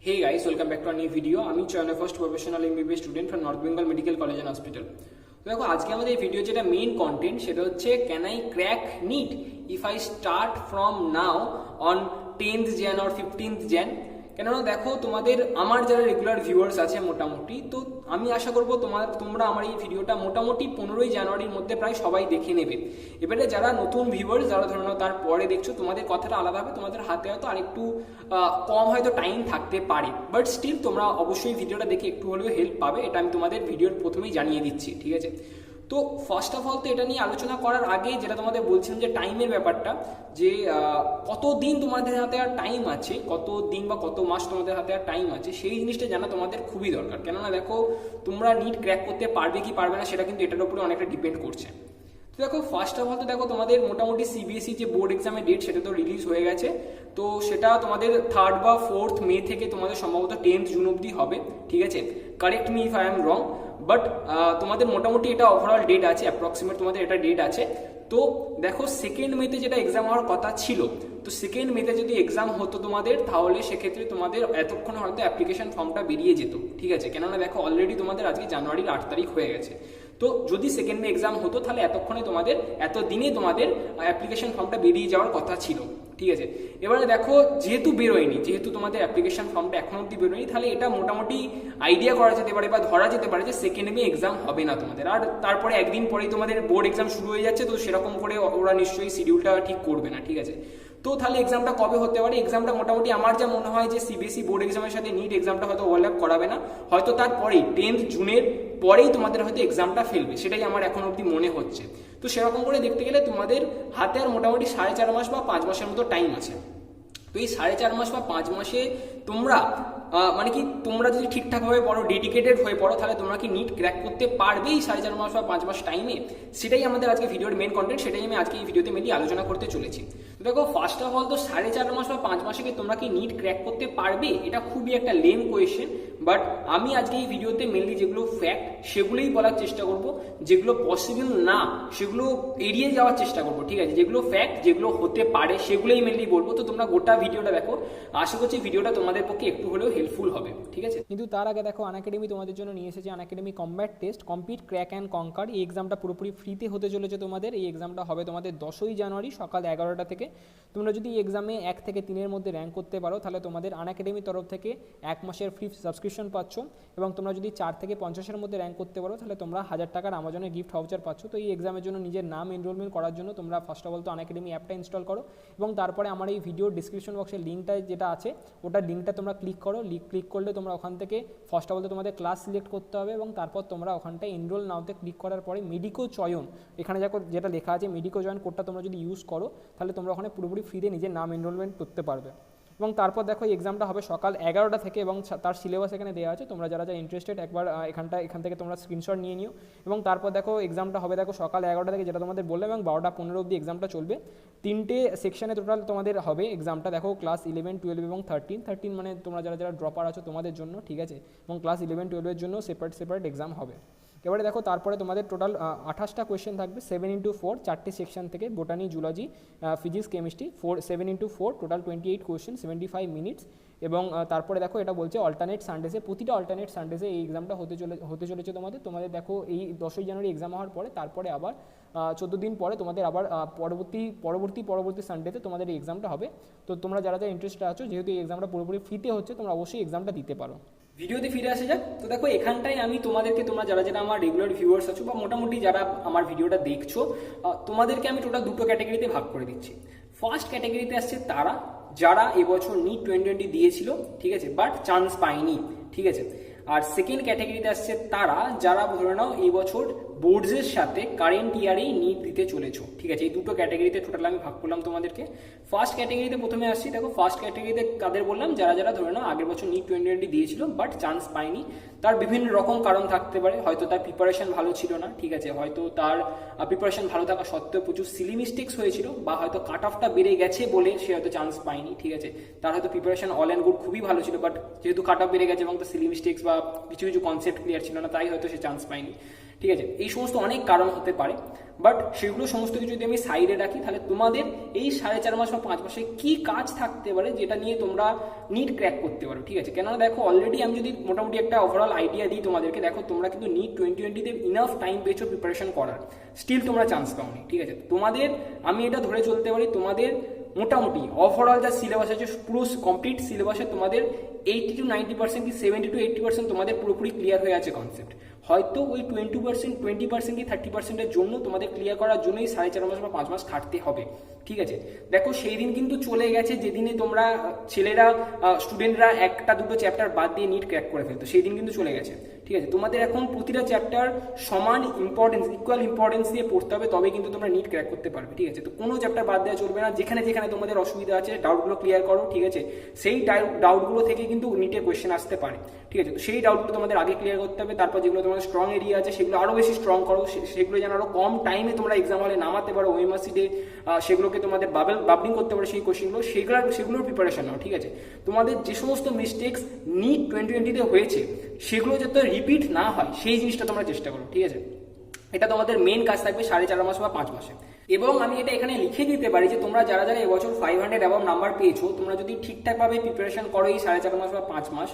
Hey guys, welcome back to a new video. আমি চয়নের first professional MBBS student from north Bengal medical college and hospital. তো দেখো আজকে আমাদের এই ভিডিও যেটা মেইন কন্টেন্ট সেটা হচ্ছে can I crack NEET if I start from now on 10th Jan or 15th Jan। কেননা দেখো তোমাদের আমার যারা রেগুলার ভিউয়ার্স আছে মোটামুটি, তো আমি আশা করবো তোমরা আমার এই ভিডিওটা মোটামুটি 15ই জানুয়ারির মধ্যে প্রায় সবাই দেখে নেবে। এবারে যারা নতুন ভিউয়ার্স, যারা ধরে নাও তারপরে দেখছো, তোমাদের কথাটা আলাদা হবে, তোমাদের হাতে হয়তো আরেকটু কম হয়তো টাইম থাকতে পারে, বাট স্টিল তোমরা অবশ্যই ভিডিওটা দেখে একটু হলেও হেল্প পাবে, এটা আমি তোমাদের ভিডিওর প্রথমেই জানিয়ে দিচ্ছি, ঠিক আছে। তো ফার্স্ট অফ অল তো এটা নিয়ে আলোচনা করার আগে যেটা তোমাদের বলছিলাম যে টাইমের ব্যাপারটা, যে কতদিন তোমাদের হাতে আর টাইম আছে, কত দিন বা কত মাস তোমাদের হাতে আর টাইম আছে, সেই জিনিসটা জানা তোমাদের খুবই দরকার। কেননা দেখো তোমরা নিট ক্র্যাক করতে পারবে কি পারবে না সেটা কিন্তু এটার উপরে অনেকটা ডিপেন্ড করছে। তো দেখো ফার্স্ট অফ অল তো দেখো তোমাদের মোটামুটি সিবিএসই যে বোর্ড এক্সামের ডেট সেটা তো রিলিজ হয়ে গেছে। তো সেটা তোমাদের 3rd বা 4th মে থেকে তোমাদের সম্ভবত 10th জুন অবধি হবে, ঠিক আছে। Correct me if I am wrong, but তোমাদের মোটামুটি এটা ওভারঅল ডেট আছে, অ্যাপ্রক্সিমেট তোমাদের এটা ডেট আছে। তো দেখো 2nd মেতে যেটা এক্সাম হওয়ার কথা ছিল, তো 2nd মেতে যদি এক্সাম হতো তোমাদের, তাহলে সেক্ষেত্রে তোমাদের এতক্ষণে হয়তো অ্যাপ্লিকেশন ফর্মটা বেরিয়ে যেত, ঠিক আছে। কেননা দেখো অলরেডি তোমাদের আজকে জানুয়ারির 8 তারিখ হয়ে গেছে। তো যদি 2nd মে এক্সাম হতো তাহলে এতক্ষণে তোমাদের এতদিনে তোমাদের অ্যাপ্লিকেশন ফর্মটা বেরিয়ে যাওয়ার কথা ছিল, ঠিক আছে। এবারে দেখো যেহেতু বেরোয়নি, যেহেতু তোমাদের অ্যাপ্লিকেশন ফর্মটা এখন অব্দি বেরোয়নি, তাহলে এটা মোটামুটি আইডিয়া করা যেতে পারে বা ধরা যেতে পারে যে 2nd মে এক্সাম হবে না তোমাদের। আর তারপরে একদিন পরেই তোমাদের বোর্ড এক্সাম শুরু হয়ে যাচ্ছে, তো সেরকম করে ওরা নিশ্চয়ই শিডিউলটা ঠিক করবে না, ঠিক আছে। তো তাহলে এক্সামটা কবে হতে পারে? এক্সামটা মোটামুটি আমার যা মনে হয় যে সিবিএসই বোর্ড এক্সামের সাথে নিট এক্সামটা হয়তো ওভারল্যাপ করাবে না, হয়তো তারপরেই 10th জুনের পরেই তোমাদের হয়তো এক্সামটা ফেলবে, সেটাই আমার এখন অবধি মনে হচ্ছে। তো সেরকম করে দেখতে গেলে তোমাদের হাতে আর মোটামুটি 4.5 মাস বা 5 মাসের মতো টাইম আছে। তো এই 4.5 মাস বা 5 মাসে তোমরা মানে কি তোমরা যদি ঠিকঠাকভাবে পড়ো, ডেডিকেটেড হয়ে পড়ো, তাহলে তোমরা কি নিট ক্র্যাক করতে পারবে এই 4.5 মাস বা 5 মাস টাইমে? সেটাই আমাদের আজকে ভিডিওর মেন কন্টেন্ট, সেটাই আমি আজকে এই ভিডিওতে মেনলি আলোচনা করতে চলেছি। তো দেখো ফার্স্ট অফ অল তো 4.5 মাস বা 5 মাসে কি তোমরা কি নিট ক্র্যাক করতে পারবে? এটা খুবই একটা লেম কোয়েশ্চেন, বাট আমি আজকে এই ভিডিওতে মেনলি যেগুলো ফ্যাক্ট সেগুলোই বলার চেষ্টা করব, যেগুলো পসিবল না সেগুলো এড়িয়ে যাওয়ার চেষ্টা করবো, ঠিক আছে। যেগুলো ফ্যাক্ট, যেগুলো হতে পারে সেগুলোই মেনলি বলবো। তো তোমরা গোটা ভিডিওটা দেখো, আশা করছি ভিডিওটা তোমাদের পক্ষে একটু হলেও হেল্পফুল হবে, ঠিক আছে। কিন্তু তার আগে দেখো আনএকাডেমি তোমাদের জন্য নিয়ে এসেছে Unacademy combat test complete crack and conquer. এই এক্সামটা পুরোপুরি ফ্রিতে হতে চলেছে তোমাদের। এই এক্সামটা হবে তোমাদের 10ই জানুয়ারি সকাল 11টা থেকে। তোমরা যদি এই এক্সামে 1 থেকে 3-এর মধ্যে র্যাঙ্ক করতে পারো, তাহলে তোমাদের আনএকাডেমির তরফ থেকে 1 মাসের ফ্রি সাবস্ক্রিপশন পাচ্ছ, এবং তোমরা যদি 4 থেকে 50-এর মধ্যে র্যাঙ্ক করতে পারো, তাহলে তোমরা 1000 টাকার আমাজনের গিফট ভাউচার পাচ্ছ। তো এই এক্সামের জন্য নিজের নাম এনরোলমেন্ট করার জন্য তোমরা ফার্স্ট অফ অল তো আনএকাডেমি অ্যাপটা ইনস্টল করো, এবং তারপরে আমার এই ভিডিওর ডিসক্রিপশন বক্সের লিঙ্কটা যেটা আছে ওটার লিঙ্কটা তোমরা ক্লিক করো। ক্লিক করলে তোমরা ওখান থেকে ফার্স্ট অফ অল তোমাদের ক্লাস সিলেক্ট করতে হবে, এবং তারপর তোমরা ওখানটায় এনরোল নাওতে ক্লিক করার পরে মেডিকো চয়ন, এখানে দেখো যেটা লেখা আছে মেডিকো জয়েন কোডটা তোমরা যদি ইউজ করো, তাহলে তোমরা ওখানে পুরোপুরি ফ্রিতে নিজের নাম এনরোলমেন্ট করতে পারবে। এবং তারপর দেখো এক্সামটা হবে সকাল 11টা থেকে, এবং তার সিলেবাস এখানে দেওয়া আছে। তোমরা যারা ইন্টারেস্টেড একবার এখান থেকে তোমরা স্ক্রিনশট নিয়ে নিও। এবং তারপর দেখো এক্সামটা হবে দেখো সকাল 11টা থেকে, যেটা তোমাদের বললাম, এবং 12টা 15 অবধি এক্সামটা চলবে। 3টে সেকশনে টোটাল তোমাদের হবে এক্সামটা। দেখো ক্লাস 11, 12 এবং 13 মানে তোমরা যারা ড্রপার আছো তোমাদের জন্য, ঠিক আছে। এবং ক্লাস 11, 12-এর জন্য সেপারেট এক্সাম হবে। এবারে দেখো তারপরে তোমাদের টোটাল 28টা কোয়েশ্চেন থাকবে 7x4 4টে সেকশন থেকে, botany, zoology, physics, chemistry, 7x4 total 28 question, 75 minutes. এবং তারপরে দেখো এটা বলছে অল্টারনেট সানডেসে, প্রতিটা অল্টারনেট সানডেসে এই এক্সামটা হতে চলেছে তোমাদের। দেখো এই 10ই জানুয়ারি এক্সাম হওয়ার পরে তারপরে আবার 14 দিন পরে তোমাদের আবার পরবর্তী সানডেতে তোমাদের এই এক্সামটা হবে। তো তোমরা যারা ইন্টারেস্টেড আছো, যেহেতু এই এক্সামটা পুরোপুরি ফ্রিতে হচ্ছে, তোমরা অবশ্যই এক্সামটা দিতে পারো। ভিডিওতে ফিরে আসা যাক। তো দেখো এখানটায় আমি তোমাদেরকে, তোমরা যারা আমার রেগুলার ভিউয়ার্স আছো বা মোটামুটি যারা আমার ভিডিওটা দেখছো, তোমাদেরকে আমি টোটাল 2টো ক্যাটাগরিতে ভাগ করে দিচ্ছি। ফার্স্ট ক্যাটাগরিতে আসছে তারা যারা এবছর নিট 2020 দিয়েছিল, ঠিক আছে, বাট চান্স পায়নি, ঠিক আছে। আর সেকেন্ড ক্যাটাগরিতে আসছে তারা যারা ধরে নাও এই বছর বোর্ডসের সাথে কারেন্ট ইয়ারেই নিট দিতে চলেছো, ঠিক আছে। এই 2টো ক্যাটাগরিতে টোটাল আমি ভাগ করলাম তোমাদেরকে। ফার্স্ট ক্যাটাগরিতে প্রথমে আসছি। দেখো ফার্স্ট ক্যাটাগরিতে কাদের বললাম? যারা ধরে নাও আগের বছর নিট 2020 দিয়েছিল বাট চান্স পায়নি। তার বিভিন্ন রকম কারণ থাকতে পারে, হয়তো তার প্রিপারেশন ভালো ছিল না, ঠিক আছে, হয়তো তার প্রিপারেশন ভালো থাকা সত্ত্বেও প্রচুর সিলি মিস্টেক্স হয়েছিল, বা হয়তো কাট অফটা বেড়ে গেছে বলে সে হয়তো চান্স পায়নি, ঠিক আছে। তার হয়তো প্রিপারেশন অল অ্যান্ড গুড খুবই ভালো ছিল, বাট যেহেতু কাট অফ বেড়ে গেছে এবং তার সিলি মিস্টেক্স বা কিছু কনসেপ্ট ক্লিয়ার ছিল না, তাই হয়তো সে চান্স পায়নি। ঠিক আছে, এই সমস্ত অনেক কারণ হতে পারে, বাট সেগুলো সমস্ত কিছু যদি আমি সাইডে রাখি তাহলে তোমাদের এই 4.5 মাস বা 5 মাসে কি কাজ থাকতে পারে যেটা নিয়ে তোমরা নিট ক্র্যাক করতে পারো। ঠিক আছে, কেননা দেখো অলরেডি আমি যদি মোটামুটি একটা ওভারঅল আইডিয়া দিই তোমাদেরকে, দেখো তোমরা কিন্তু নিট 2020-তে ইনাফ টাইম পেয়েছো প্রিপারেশন করার, স্টিল তোমরা চান্স পাওনি। ঠিক আছে, তোমাদের আমি এটা ধরে চলতে পারি তোমাদের মোটামুটি ওভারঅল যা সিলেবাস আছে পুরো কমপ্লিট সিলেবাসে তোমাদের 80 to 90% কি 70 to 80% তোমাদের পুরোপুরি ক্লিয়ার হয়ে আছে কনসেপ্ট। হয়তো ওই 20% কি 30%-এর জন্য তোমাদের ক্লিয়ার করার জন্যই 4.5 মাস বা 5 মাস খাটতে হবে। ঠিক আছে, দেখো সেই দিন কিন্তু চলে গেছে যেদিনে তোমরা ছেলেরা স্টুডেন্টরা একটা দুটো চ্যাপ্টার বাদ দিয়ে নিট ক্র্যাক করে ফেলতো, সেই দিন কিন্তু চলে গেছে। ঠিক আছে, তোমাদের এখন প্রতিটা চ্যাপ্টার সমান ইম্পর্টেন্স, ইকুয়াল ইম্পর্টেন্স দিয়ে পড়তে হবে, তবে কিন্তু তোমরা নিট ক্র্যাক করতে পারবে। ঠিক আছে, তো কোনো চ্যাপ্টার বাদ দেওয়া চলবে না, যেখানে যেখানে তোমাদের অসুবিধা আছে ডাউটগুলো ক্লিয়ার করো। ঠিক আছে, সেই ডাউটগুলো থেকে কিন্তু নিটে কোয়েশ্চেন আসতে পারে। ঠিক আছে, তো সেই ডাউটগুলো তোমাদের আগে ক্লিয়ার করতে হবে, তারপর যেগুলো তোমাদের স্ট্রং এরিয়া আছে সেগুলো আরো বেশি স্ট্রং করো, সেগুলো যেন আরো কম টাইমে তোমরা এক্সাম হলে নামাতে পারো, ওএমআর শিটে সেগুলোকে তোমাদের বাবলিং করতে পারো সেই কোয়েশ্চেনগুলো, সেগুলোর প্রিপারেশন নাও। ঠিক আছে, তোমাদের যে সমস্ত মিস্টেক্স নিট 2020-তে হয়েছে সেগুলো যাতে রিপিট না হয় সেই জিনিসটা তোমরা চেষ্টা করো। ঠিক আছে, এটা তোমাদের মেন কাজ থাকবে 4.5 মাস বা 5 মাসে। এবং আমি এটা এখানে লিখে দিতে পারি যে তোমরা যারা যারা এবছর 500 অ্যাবাভ নাম্বার পেয়েছো, তোমরা যদি ঠিকঠাকভাবে প্রিপারেশন করো এই 4.5 মাস বা 5 মাস,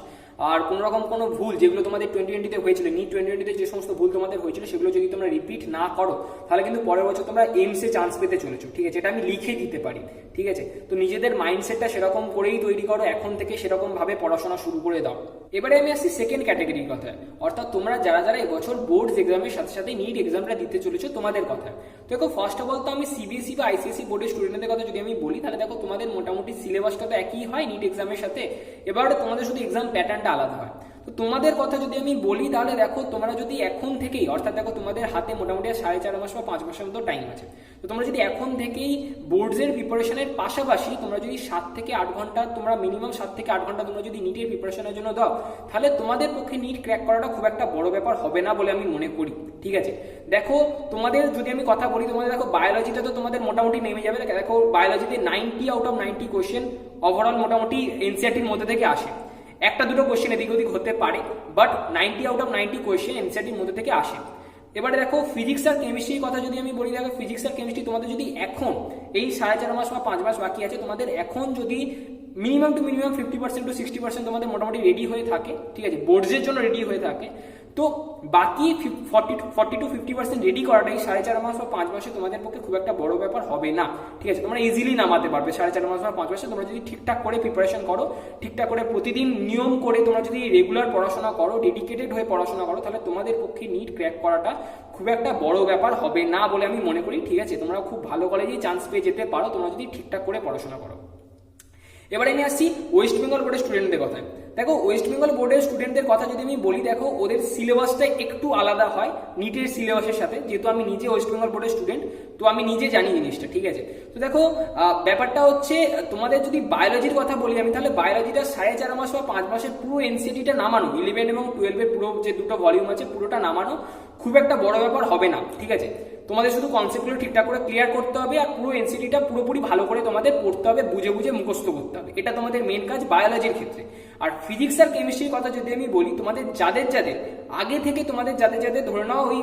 আর কোনো রকম কোনো ভুল যেগুলো তোমাদের 2020-তে হয়েছিল, নিট 2020-তে যে সমস্ত ভুল তোমাদের হয়েছিল সেগুলো যদি তোমরা রিপিট না করো তাহলে কিন্তু পরের বছর তোমরা এইমসে চান্স পেতে চলেছো। ঠিক আছে, এটা আমি লিখে দিতে পারি। ঠিক আছে, তো নিজেদের মাইন্ডসেটটা সেরকম করেই তৈরি করো, এখন থেকে সেরকম ভাবে পড়াশোনা শুরু করে দাও। এবারে আমি আসছি সেকেন্ড ক্যাটাগরির কথায়, অর্থাৎ তোমরা যারা যারা এবছর বোর্ডস এক্সামের সাথে সাথে নিট এক্সামটা দিতে চলেছো তোমাদের কথায়। দেখো ফার্স্ট অফ অল তো আমি সিবিএসই বা আইসিএসই বোর্ডের স্টুডেন্টদের কথা যদি আমি বলি তাহলে দেখো তোমাদের মোটামুটি সিলেবাসটা তো একই হয় নিট এক্সামের সাথে, এবার তোমাদের শুধু এক্সাম প্যাটার্নটা আলাদা হয়। তো তোমাদের কথা যদি আমি বলি তাহলে দেখো তোমরা যদি এখন থেকেই, অর্থাৎ দেখো তোমাদের হাতে মোটামুটি 4.5 মাস বা 5 মাসের মতো টাইম আছে, তো তোমরা যদি এখন থেকেই বোর্ডসের প্রিপারেশনের পাশাপাশি তোমরা যদি 7 থেকে 8 ঘন্টা, তোমরা মিনিমাম 7 থেকে 8 ঘন্টা তোমরা যদি নিটের প্রিপারেশনের জন্য দাও তাহলে তোমাদের পক্ষে নিট ক্র্যাক করাটা খুব একটা বড় ব্যাপার হবে না বলে আমি মনে করি। ঠিক আছে, দেখো তোমাদের যদি আমি কথা বলি, তোমাদের দেখো বায়োলজিটা তো তোমাদের মোটামুটি নেমে যাবে। দেখো বায়োলজিতে 90 আউট অফ 90 কোয়েশ্চেন ওভারঅল মোটামুটি এনসিইআরটির মধ্যে থেকে আসে, একটা দুটো কোয়েশ্চেন এদিক ওদিক হতে পারে, বাট 90 আউট অফ 90 কোয়েশ্চেন এনসিইআরটির মধ্যে থেকে আসে। এবারে দেখো ফিজিক্স আর কেমিস্ট্রির কথা যদি আমি বলি, দেখো ফিজিক্স আর কেমিস্ট্রি তোমাদের যদি এখন এই 4.5 মাস বা 5 মাস বাকি আছে, তোমাদের এখন যদি মিনিমাম টু মিনিমাম 50% to 60% তোমাদের মোটামুটি রেডি হয়ে থাকে, ঠিক আছে, বোর্ডসের জন্য রেডি হয়ে থাকে, তো বাকি 40 to 50% রেডি করাটাই 4.5 মাস বা 5 মাসে তোমাদের পক্ষে খুব একটা বড় ব্যাপার হবে না। ঠিক আছে, তোমরা ইজিলি নামাতে পারবে 4.5 মাস বা 5 মাসে, তোমরা যদি ঠিকঠাক করে প্রিপারেশন করো, ঠিকঠাক করে প্রতিদিন নিয়ম করে তোমরা যদি রেগুলার পড়াশোনা করো, ডেডিকেটেড হয়ে পড়াশোনা করো, তাহলে তোমাদের পক্ষে নিট ক্র্যাক করাটা খুব একটা বড় ব্যাপার হবে না বলে আমি মনে করি। ঠিক আছে, তোমরা খুব ভালো কলেজেই চান্স পেয়ে যেতে পারো তোমরা যদি ঠিকঠাক করে পড়াশোনা করো। এবারে আমি আসছি ওয়েস্ট বেঙ্গল বোর্ডের স্টুডেন্টদের কথায়। দেখো ওয়েস্ট বেঙ্গল বোর্ডের স্টুডেন্টদের কথা যদি আমি বলি, দেখো ওদের সিলেবাসটা একটু আলাদা হয় নিটের সিলেবাসের সাথে, যেহেতু আমি নিজে ওয়েস্ট বেঙ্গল বোর্ডের স্টুডেন্ট তো আমি নিজে জানি জিনিসটা। ঠিক আছে, তো দেখো ব্যাপারটা হচ্ছে তোমাদের যদি বায়োলজির কথা বলি আমি, তাহলে বায়োলজিটা 4.5 মাস বা 5 মাসের পুরো এনসিইআরটিটা নামানো, 11 এবং 12-এর পুরো যে দুটো ভলিউম আছে পুরোটা নামানো খুব একটা বড় ব্যাপার হবে না। ঠিক আছে, তোমাদের শুধু কনসেপ্টগুলো ঠিকঠাক করে ক্লিয়ার করতে হবে, আর পুরো এনসিইআরটিটা পুরোপুরি ভালো করে তোমাদের পড়তে হবে, বুঝে বুঝে মুখস্থ করতে হবে, এটা তোমাদের মেন কাজ বায়োলজির ক্ষেত্রে। আর ফিজিক্স আর কেমিস্ট্রির কথা যদি আমি বলি, তোমাদের যাদের আগে থেকে তোমাদের যাদের ধরে নাও ওই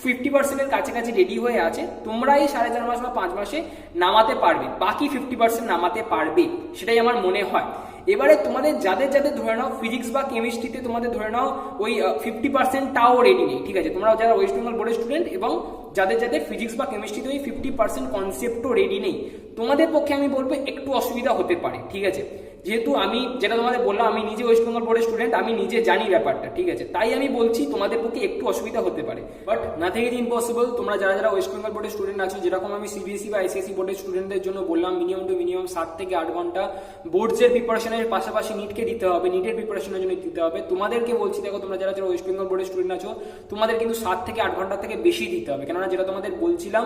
50%-এর কাছাকাছি রেডি হয়ে আছে, তোমরা এই 4.5 মাস বা 5 মাসে নামাতে পারবে, বাকি 50% নামাতে পারবে, সেটাই আমার মনে হয়। এবারে তোমাদের যাদের ধরে নাও ফিজিক্স বা কেমিস্ট্রিতে তোমাদের ধরে নাও ওই 50%টাও রেডি নেই, ঠিক আছে, তোমরা যারা ওয়েস্ট বেঙ্গল বোর্ডের স্টুডেন্ট এবং যাদের ফিজিক্স বা কেমিস্ট্রিতে ওই 50% কনসেপ্টও রেডি নেই, তোমাদের পক্ষে আমি বলবো একটু অসুবিধা হতে পারে। ঠিক আছে, যেহেতু আমি যেটা তোমাদের বললাম, আমি নিজে ওয়েস্ট বেঙ্গল বোর্ডের স্টুডেন্ট, আমি নিজে জানি ব্যাপারটা। ঠিক আছে, তাই আমি বলছি তোমাদের পক্ষে একটু অসুবিধা হতে পারে, বাট নাথিং ইজ ইম্পসিবল। তোমরা যারা ওয়েস্ট বেঙ্গল বোর্ডের স্টুডেন্ট আছো, যেরকম আমি সিবিএসই বা আইসিএসই বোর্ডের স্টুডেন্টদের জন্য বললাম মিনিমাম টু মিনিমাম 7 থেকে 8 ঘন্টা বোর্ডসের প্রিপারেশনের পাশাপাশি নিটকে দিতে হবে, নিটের প্রিপারেশনের জন্য দিতে হবে। তোমাদেরকে বলছি দেখো, তোমরা যারা ওয়েস্ট বেঙ্গল বোর্ডের স্টুডেন্ট আছো, তোমাদের কিন্তু 7 থেকে 8 ঘন্টা থেকে বেশি দিতে হবে, কেননা যেটা তোমাদের বলছিলাম,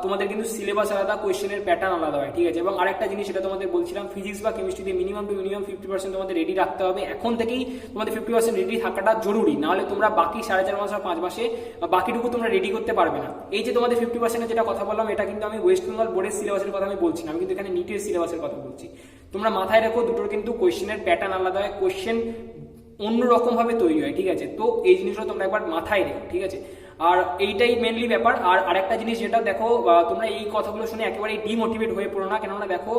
তোমাদের কিন্তু সিলেবাস আলাদা, কোয়েশ্চেনের প্যাটার্ন আলাদা হয়। ঠিক আছে, এবং আরেকটা জিনিস সেটা তোমাদের বলছিলাম, ফিজিক্স বা কেমিস্ট্রিতে মিনিমাম টু মিনিমাম 50% তোমাদের রেডি রাখতে হবে, এখন থেকেই তোমাদের 50% রেডি থাকাটা জরুরি, নাহলে তোমরা বাকি 4.5 মাস বা 5 মাসে বাকিটুকু তোমরা রেডি করতে পারবে না। এই যে তোমাদের 50% যেটা কথা বললাম, এটা কিন্তু আমি ওয়েস্ট বেঙ্গল বোর্ডের সিলেবাসের কথা আমি বলছি না, আমি কিন্তু এখানে নিটের সিলেবাসের কথা বলছি। তোমরা মাথায় রাখো, দুটোর কিন্তু কোয়েশ্চেনের প্যাটার্ন আলাদা হয়, কোয়েশ্চেন অন্যরকম ভাবে তৈরি হয়। ঠিক আছে, তো এই জিনিসটা তোমরা একবার মাথায় রেখো। ঠিক আছে, আর এইটাই মেনলি ব্যাপার। আর আরেকটা জিনিস যেটা দেখো, তোমরা এই কথাগুলো শুনে একেবারেই ডিমোটিভেট হয়ে পড়ো না, কেননা দেখো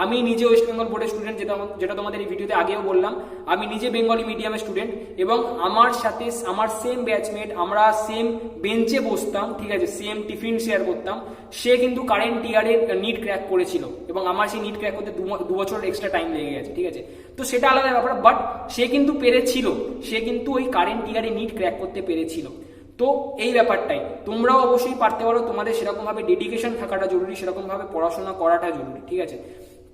আমি নিজে ওয়েস্ট বেঙ্গল বোর্ডের স্টুডেন্ট, যেটা তোমাদের এই ভিডিওতে আগেও বললাম। আমি নিজে বেঙ্গলি মিডিয়ামের স্টুডেন্ট এবং আমার সাথে আমার সেম ব্যাচমেট, আমরা সেম বেঞ্চে বসতাম, ঠিক আছে, সেম টিফিন শেয়ার করতাম। সে কিন্তু কারেন্ট ইয়ারে নিট ক্র্যাক করেছিল এবং আমার সেই নিট ক্র্যাক করতে 2 বছর এক্সট্রা টাইম লেগে গেছে, ঠিক আছে। তো সেটা আলাদা ব্যাপার, বাট সে কিন্তু পেরেছিল, সে কিন্তু ওই কারেন্ট ইয়ারে নিট ক্র্যাক করতে পেরেছিল। তো এই ব্যাপারটাই তোমরাও অবশ্যই পারতে পারো, তোমাদের সেরকমভাবে ডেডিকেশন থাকাটা জরুরি, সেরকমভাবে পড়াশোনা করাটা জরুরি, ঠিক আছে।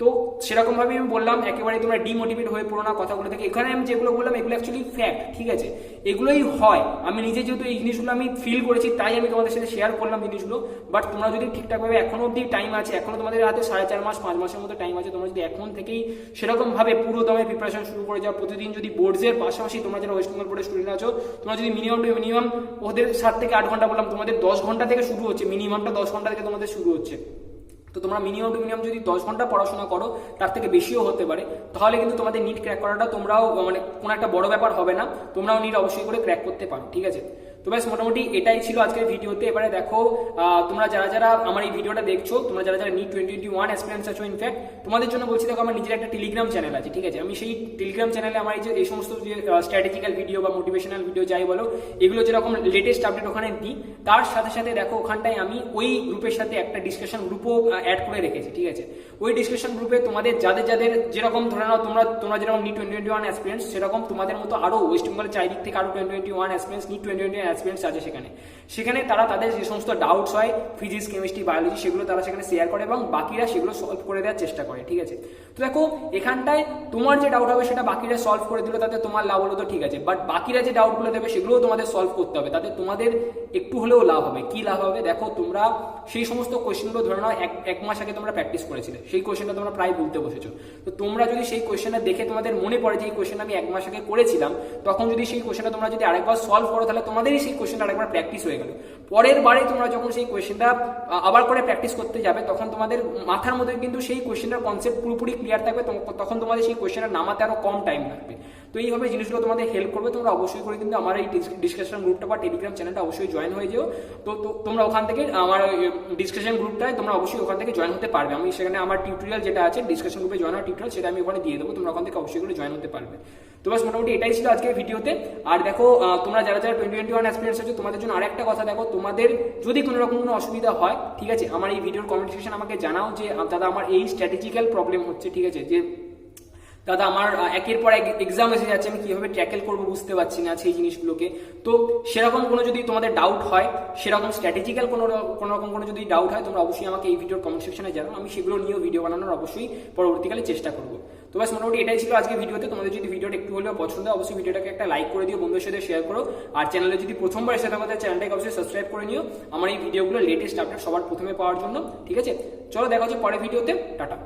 তো সেরকমভাবে আমি বললাম, একেবারে তোমরা ডিমোটিভেট হয়ে পড়ো না কথাগুলো থেকে। এখানে আমি যেগুলো বললাম এগুলো অ্যাকচুয়ালি ফ্যাক্ট, ঠিক আছে, এগুলোই হয়। আমি নিজে যেহেতু এই জিনিসগুলো আমি ফিল করেছি তাই আমি তোমাদের সাথে শেয়ার করলাম জিনিসগুলো। বাট তোমরা যদি ঠিকঠাকভাবে এখনো অব্দি টাইম আছে, এখনো তোমাদের হাতে 4.5 মাস 5 মাসের মতো টাইম আছে, তোমরা যদি এখন থেকেই সেরকমভাবে পুরো দমে প্রিপারেশন শুরু করে যাও, প্রতিদিন যদি বোর্ডসের পাশাপাশি তোমরা যারা ওয়েস্ট বেঙ্গল বোর্ডের স্টুডেন্ট আছো, তোমরা যদি মিনিমাম ওদের 7 থেকে 8 ঘন্টা বললাম, তোমাদের 10 ঘন্টা থেকে শুরু হচ্ছে, মিনিমামটা 10 ঘন্টা থেকে তোমাদের শুরু হচ্ছে। তো তোমরা মিনিমাম যদি 10 ঘন্টা পড়াশোনা করো, তার থেকে বেশিও হতে পারে, তাহলে কিন্তু তোমাদের নিট ক্র্যাক করাটা তোমরাও মানে কোনো একটা বড় ব্যাপার হবে না, তোমরাও নিট অবশ্যই করে ক্র্যাক করতে পারো, ঠিক আছে। তো ব্যাস মোটামুটি এটাই ছিল আজকের ভিডিওতে। এবারে দেখো, তোমরা যারা আমার এই ভিডিওটা দেখছো, তোমরা যারা নিট 2021 অ্যাসপিরেন্টস আছো, ইনফ্যাক্ট তোমাদের জন্য বলছি, দেখো আমার নিজের একটা টেলিগ্রাম চ্যানেল আছে, ঠিক আছে। আমি সেই টেলিগ্রাম চ্যানেলে আমার এই সমস্ত যে স্ট্র্যাটেজিক্যাল ভিডিও বা মোটিভেশনাল ভিডিও যাই বলো, এগুলো যেরকম লেটেস্ট আপডেট ওখানে দিই, তার সাথে সাথে দেখো ওখানটায় আমি ওই গ্রুপের সাথে একটা ডিসকাশন গ্রুপও অ্যাড করে রেখেছি, ঠিক আছে। ওই ডিসকাশন গ্রুপে তোমাদের যাদের যেরকম ধরে নাও তোমরা যেরকম নিট 2021 অ্যাসপিরেন্টস, সেরকম তোমাদের মতো আরো ওয়েস্ট বেঙ্গলের চারিদিক থেকে আরো 2021 অ্যাসপিরেন্টস, নিট 2021 অ্যাসপিরেন্টস আছে সেখানে তারা তাদের যে সমস্ত ডাউটস হয় ফিজিক্স, কেমিস্ট্রি, বায়োলজি, সেগুলো তারা সেখানে শেয়ার করে এবং বাকিরা সেগুলো সলভ করে দেওয়ার চেষ্টা করে, ঠিক আছে। তো দেখো এখানটায় তোমার যে ডাউট হবে সেটা বাকিরা সলভ করে দিল, তাতে তোমার লাভ হলো, তো ঠিক আছে। বাট বাকিরা যে ডাউটগুলো দেবে সেগুলোও তোমাদের সলভ করতে হবে, তাতে তোমাদের একটু হলেও লাভ হবে। কি লাভ হবে? দেখো তোমরা সেই সমস্ত কোয়েশ্চেনগুলো ধরে নাও এক মাস আগে তোমরা প্র্যাকটিস করেছিলে, সেই কোয়েশ্চেনটা তোমরা প্রায় ভুলতে বসেছো। তো তোমরা যদি সেই কোয়েশ্চেনটা দেখে তোমাদের মনে পড়ে যে এই কোয়েশ্চেনটা আমি 1 মাস আগে করেছিলাম, তখন যদি সেই কোয়েশ্চেনটা তোমরা যদি আরেকবার সলভ করো, তাহলে তোমাদেরই সেই কোয়েশ্চেনটা আরেকবার প্র্যাকটিস হয়ে গেল। পরের বারে তোমরা যখন সেই কোয়েশ্চেনটা আবার করে প্র্যাকটিস করতে যাবে, তখন তোমাদের মাথার মধ্যে কিন্তু সেই কোয়েশ্চেনটার কনসেপ্ট পুরোপুরি ক্লিয়ার থাকবে, তখন তোমাদের সেই কোয়েশ্চেনটা নামাতে আরো কম টাইম লাগবে। তো এইভাবে জিনিসগুলো তোমাদের হেল্প করবে। তোমরা অবশ্যই করে কিন্তু আমার এই ডিসকাশন গ্রুপটা বা টেলিগ্রাম চ্যানেলটা অবশ্যই জয়েন হয়ে যেও। তো তোমরা ওখান থেকে আমার ডিসকাশন গ্রুপটায় তোমরা অবশ্যই ওখান থেকে জয়েন হতে পারবে। আমি সেখানে আমার টিউটোরিয়াল যেটা আছে ডিসকাশন গ্রুপে জয়েন হওয়ার টিউটোরিয়াল, সেটা আমি ওখানে দিয়ে দেবো, তোমরা ওখান থেকে অবশ্যই করে জয়েন হতে পারবে। তো বাস মোটামুটি এটাই ছিল আজকের ভিডিওতে। আর দেখো তোমরা যারা 2021 অ্যাসপিরেন্টস আছে, তোমাদের জন্য আরেকটা কথা, দেখো তোমাদের যদি কোনো রকম কোনো অসুবিধা হয়, ঠিক আছে, আমার এই ভিডিওর কমেন্ট সেকশন আমাকে জানাও যে দাদা আমার এই স্ট্র্যাটেজিক্যাল প্রবলেম হচ্ছে, ঠিক আছে, যে দাদা আমার একের পর এক এক্সাম এসে যাচ্ছে, আমি কিভাবে ট্যাকেল করবো বুঝতে পারছি না সেই জিনিসগুলোকে। তো সেরকম কোনো যদি তোমাদের ডাউট হয়, সেরকম স্ট্র্যাটেজিক্যাল কোনো রকম কোনো যদি ডাউট হয়, তোমরা অবশ্যই আমাকে এই ভিডিওর কমেন্ট সেকশনে জানাও, আমি সেগুলো নিয়েও ভিডিও বানানোর অবশ্যই পরবর্তীকালে চেষ্টা করবো। তো বাস মোটামুটি এটাই ছিল আজকে ভিডিওতে। তোমাদের যদি ভিডিওটা একটু হলেও পছন্দ হয়, অবশ্যই ভিডিওটাকে একটা লাইক করে দিও, বন্ধুদের সাথে শেয়ার করো। আর চ্যানেলে যদি প্রথমবার এসে থাকো, চ্যানেলটাকে অবশ্যই সাবস্ক্রাইব করে নিও আমার এই ভিডিওগুলো লেটেস্ট আপডেট সবার প্রথমে পাওয়ার জন্য, ঠিক আছে। চলো দেখা হচ্ছে পরের ভিডিওতে, টাটা।